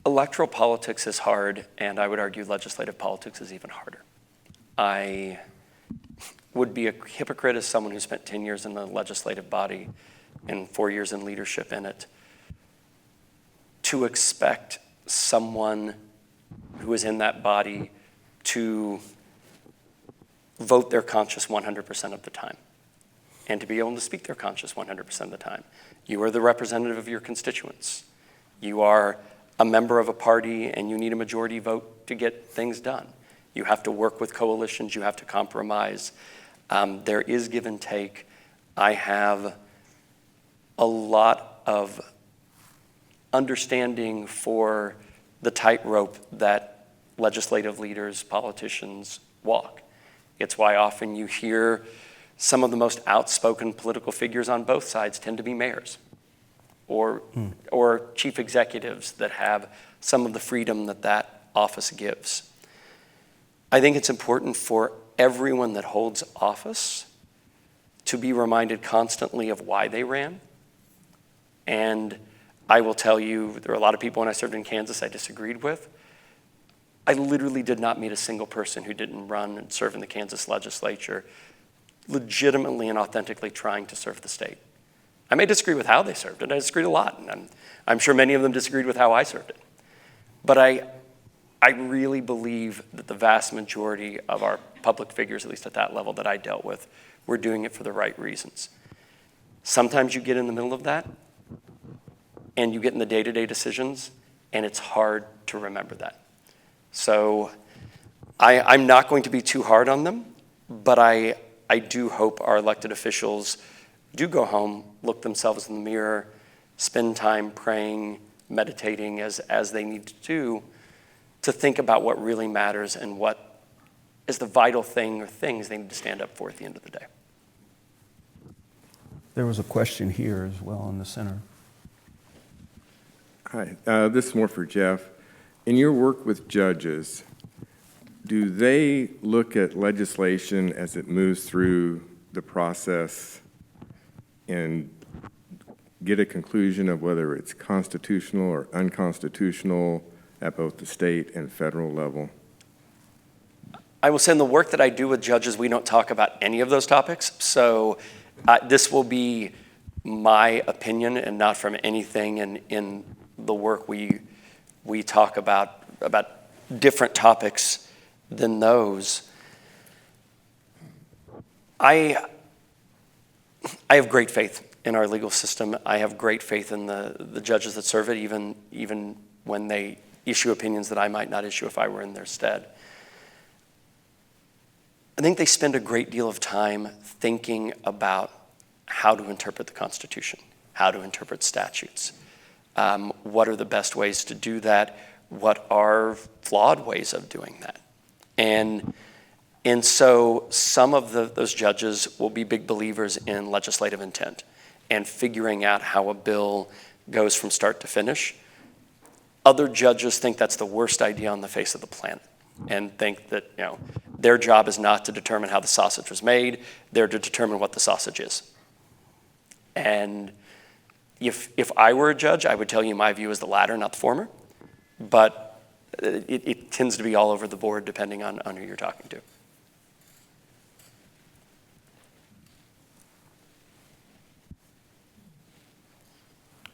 Electoral politics is hard, and I would argue legislative politics is even harder. I would be a hypocrite as someone who spent 10 years in the legislative body and 4 years in leadership in it to expect someone who is in that body to vote their conscience 100% of the time and to be able to speak their conscience 100% of the time. You are the representative of your constituents. You are a member of a party and you need a majority vote to get things done. You have to work with coalitions, you have to compromise. There is give and take. I have a lot of understanding for the tightrope that legislative leaders, politicians walk. It's why often you hear some of the most outspoken political figures on both sides tend to be mayors or chief executives that have some of the freedom that office gives. I think it's important for everyone that holds office to be reminded constantly of why they ran. And I will tell you, there are a lot of people when I served in Kansas I disagreed with. I literally did not meet a single person who didn't run and serve in the Kansas legislature legitimately and authentically trying to serve the state. I may disagree with how they served it. I disagreed a lot, and I'm sure many of them disagreed with how I served it. But I really believe that the vast majority of our public figures, at least at that level that I dealt with, were doing it for the right reasons. Sometimes you get in the middle of that, and you get in the day-to-day decisions, and it's hard to remember that. So I'm not going to be too hard on them, but I do hope our elected officials do go home, look themselves in the mirror, spend time praying, meditating as they need to do, to think about what really matters and what is the vital thing or things they need to stand up for at the end of the day. There was a question here as well in the center. Hi, this is more for Jeff. In your work with judges, do they look at legislation as it moves through the process and get a conclusion of whether it's constitutional or unconstitutional at both the state and federal level? I will say in the work that I do with judges, we don't talk about any of those topics. So this will be my opinion and not from anything in the work we talk about different topics than those. I have great faith in our legal system. I have great faith in the judges that serve it, even when they issue opinions that I might not issue if I were in their stead. I think they spend a great deal of time thinking about how to interpret the Constitution, how to interpret statutes. What are the best ways to do that? What are flawed ways of doing that? And so some of those judges will be big believers in legislative intent and figuring out how a bill goes from start to finish. Other judges think that's the worst idea on the face of the planet and think that their job is not to determine how the sausage was made, they're to determine what the sausage is. And if I were a judge, I would tell you my view is the latter, not the former. But it tends to be all over the board depending on who you're talking to.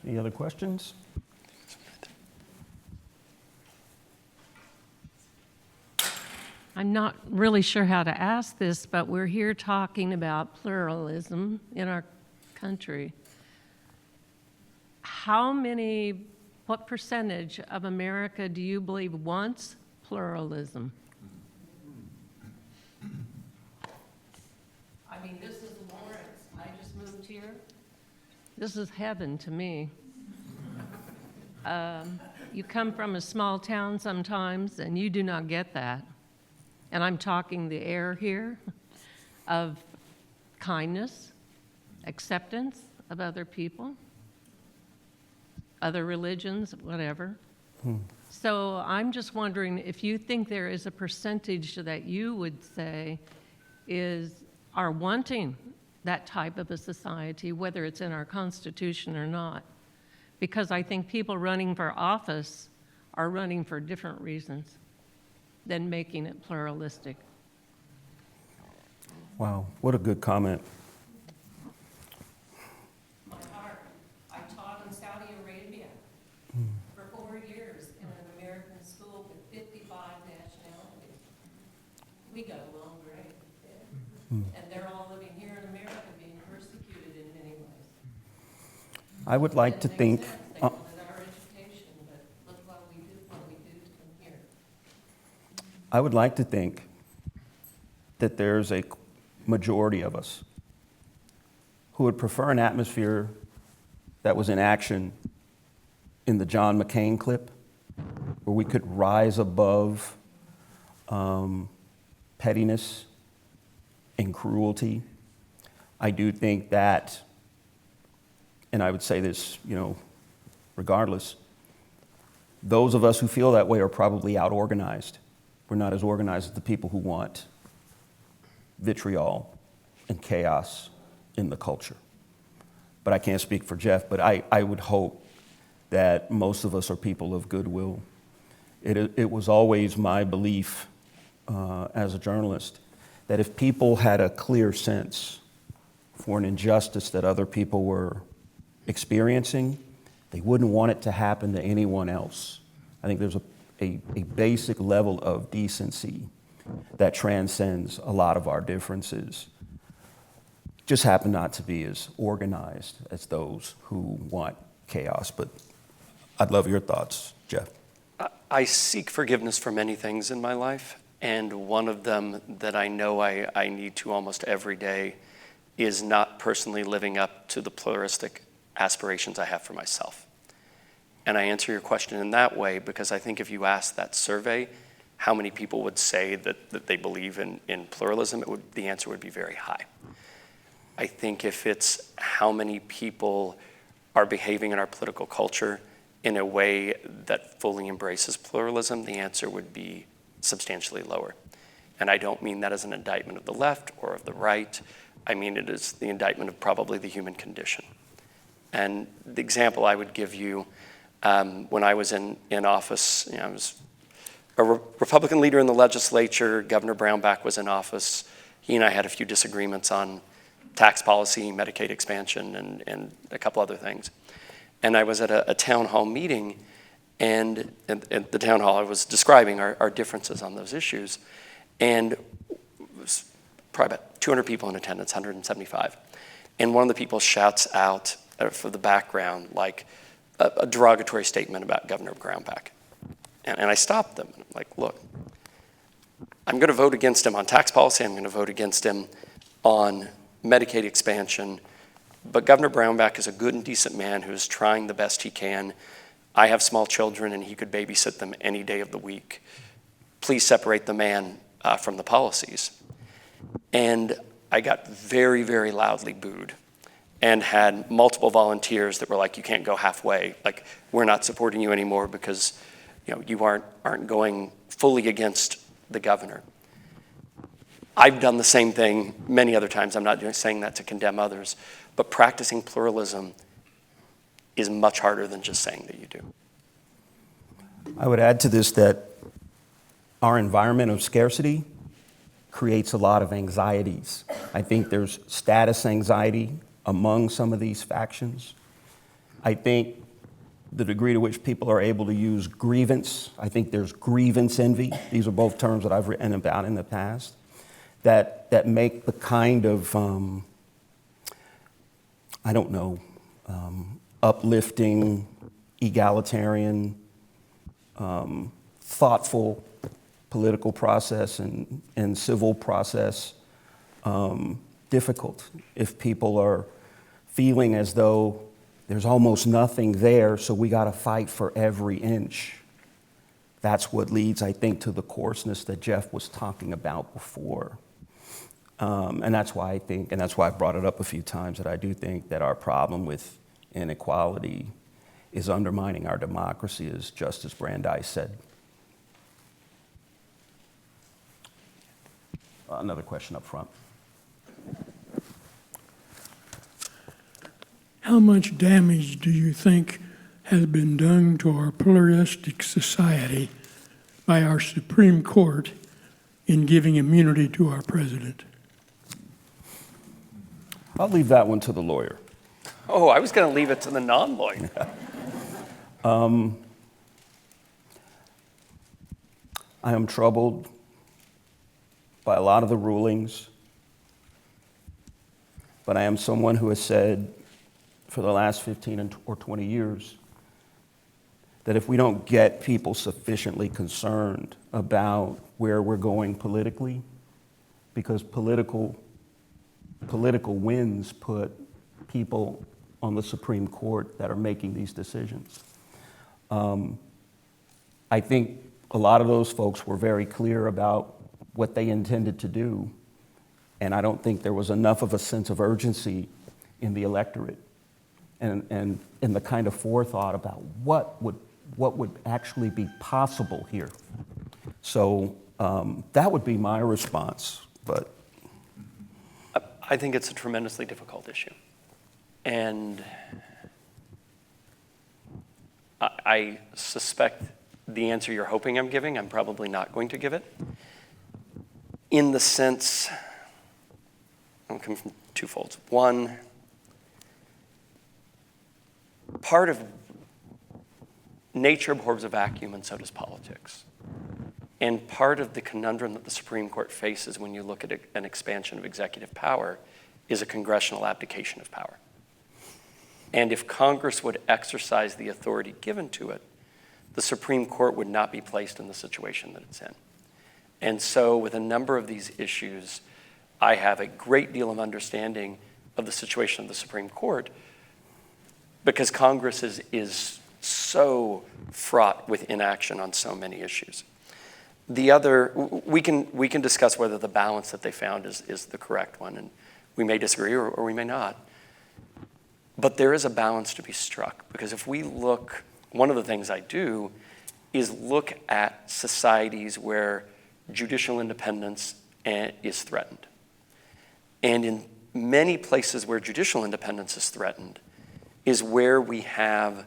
Any other questions? I'm not really sure how to ask this, but we're here talking about pluralism in our country. What percentage of America do you believe wants pluralism? I mean, this is Lawrence. I just moved here. This is heaven to me. You come from a small town sometimes, and you do not get that. And I'm talking the air here of kindness, acceptance of other people, other religions, whatever. So I'm just wondering if you think there is a percentage that you would say are wanting that type of a society, whether it's in our Constitution or not. Because I think people running for office are running for different reasons than making it pluralistic. Wow, what a good comment. My heart. I taught in Saudi Arabia for 4 years in an American school with 55 nationalities. We got along great. And they're all living here in America being persecuted in many ways. I would like to think. They wanted our education, but look what we do from here. I would like to think that there's a majority of us who would prefer an atmosphere that was in action in the John McCain clip, where we could rise above pettiness and cruelty. I do think that, and I would say this, regardless, those of us who feel that way are probably out-organized. We're not as organized as the people who want vitriol and chaos in the culture. But I can't speak for Jeff, but I would hope that most of us are people of goodwill. It was always my belief as a journalist that if people had a clear sense for an injustice that other people were experiencing, they wouldn't want it to happen to anyone else. I think there's a basic level of decency that transcends a lot of our differences. Just happen not to be as organized as those who want chaos. But I'd love your thoughts, Jeff. I seek forgiveness for many things in my life, and one of them that I know I need to almost every day is not personally living up to the pluralistic aspirations I have for myself. And I answer your question in that way because I think if you ask that survey how many people would say that they believe in pluralism, the answer would be very high. I think if it's how many people are behaving in our political culture in a way that fully embraces pluralism, the answer would be substantially lower. And I don't mean that as an indictment of the left or of the right. I mean it as the indictment of probably the human condition. And the example I would give you, when I was in office, I was a Republican leader in the legislature. Governor Brownback was in office. He and I had a few disagreements on tax policy, Medicaid expansion, and a couple other things. And I was at a town hall meeting, and at the town hall I was describing our differences on those issues. And it was probably about 200 people in attendance, 175. And one of the people shouts out for the background, like a derogatory statement about Governor Brownback. And I stopped them. And I'm like, look, I'm going to vote against him on tax policy. I'm going to vote against him on Medicaid expansion. But Governor Brownback is a good and decent man who is trying the best he can. I have small children, and he could babysit them any day of the week. Please separate the man from the policies. And I got very, very loudly booed and had multiple volunteers that were like, you can't go halfway. Like, we're not supporting you anymore because you aren't going fully against the governor. I've done the same thing many other times. I'm not saying that to condemn others, but practicing pluralism is much harder than just saying that you do. I would add to this that our environment of scarcity creates a lot of anxieties. I think there's status anxiety among some of these factions. I think the degree to which people are able to use grievance, I think there's grievance envy. These are both terms that I've written about in the past that make the kind of, uplifting, egalitarian, thoughtful political process and civil process difficult if people are feeling as though there's almost nothing there, so we got to fight for every inch. That's what leads, I think, to the coarseness that Jeff was talking about before. And that's why I think, and that's why I brought it up a few times, that I do think that our problem with inequality is undermining our democracy, as Justice Brandeis said. Another question up front. How much damage do you think has been done to our pluralistic society by our Supreme Court in giving immunity to our president? I'll leave that one to the lawyer. Oh, I was going to leave it to the non-lawyer. I am troubled by a lot of the rulings, but I am someone who has said for the last 15 or 20 years that if we don't get people sufficiently concerned about where we're going politically, because political wins put people on the Supreme Court that are making these decisions. I think a lot of those folks were very clear about what they intended to do, and I don't think there was enough of a sense of urgency in the electorate and in the kind of forethought about what would actually be possible here. So that would be my response, but. I think it's a tremendously difficult issue. And I suspect the answer you're hoping I'm giving, I'm probably not going to give it. In the sense, I'm coming from two folds. One, part of nature abhors a vacuum, and so does politics. And part of the conundrum that the Supreme Court faces when you look at an expansion of executive power is a congressional abdication of power. And if Congress would exercise the authority given to it, the Supreme Court would not be placed in the situation that it's in. And so with a number of these issues, I have a great deal of understanding of the situation of the Supreme Court because Congress is so fraught with inaction on so many issues. The other, we can discuss whether the balance that they found is the correct one, and we may disagree or we may not. But there is a balance to be struck, because if we look, one of the things I do is look at societies where judicial independence is threatened. And in many places where judicial independence is threatened, is where we have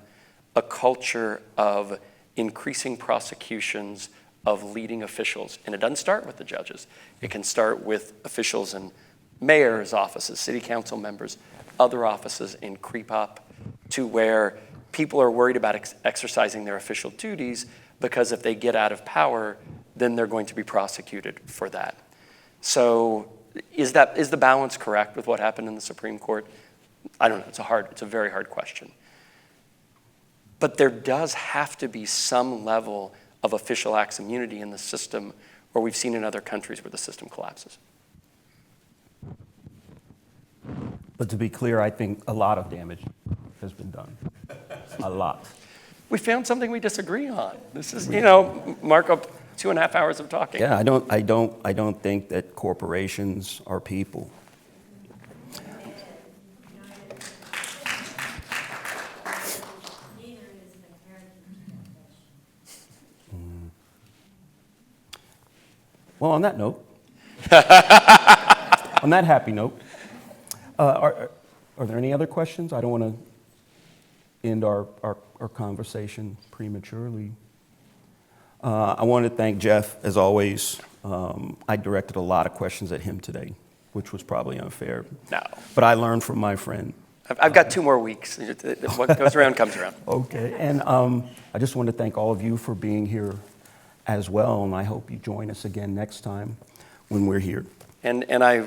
a culture of increasing prosecutions of leading officials. And it doesn't start with the judges. It can start with officials in mayor's offices, city council members, other offices, and creep up to where people are worried about exercising their official duties, because if they get out of power, then they're going to be prosecuted for that. So is the balance correct with what happened in the Supreme Court? I don't know. It's a very hard question. But there does have to be some level of official acts immunity in the system, where we've seen in other countries where the system collapses. But to be clear, I think a lot of damage has been done. A lot. We found something we disagree on. This is, mark up 2.5 hours of talking. Yeah, I don't think that corporations are people. Well, on that note, on that happy note, are there any other questions? I don't want to end our conversation prematurely. I want to thank Jeff, as always. I directed a lot of questions at him today, which was probably unfair. No. But I learned from my friend. I've got 2 more weeks. What goes around comes around. Okay, and I just want to thank all of you for being here as well, and I hope you join us again next time when we're here. And I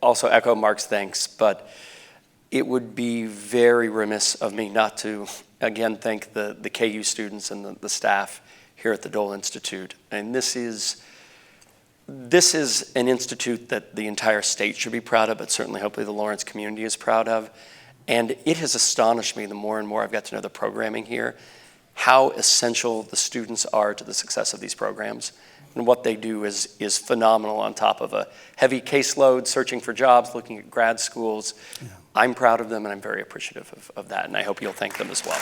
also echo Mark's thanks, but it would be very remiss of me not to, again, thank the KU students and the staff here at the Dole Institute. And this is an institute that the entire state should be proud of, but certainly hopefully the Lawrence community is proud of. And it has astonished me the more and more I've got to know the programming here, how essential the students are to the success of these programs. And what they do is phenomenal on top of a heavy caseload, searching for jobs, looking at grad schools. Yeah. I'm proud of them, and I'm very appreciative of that, and I hope you'll thank them as well.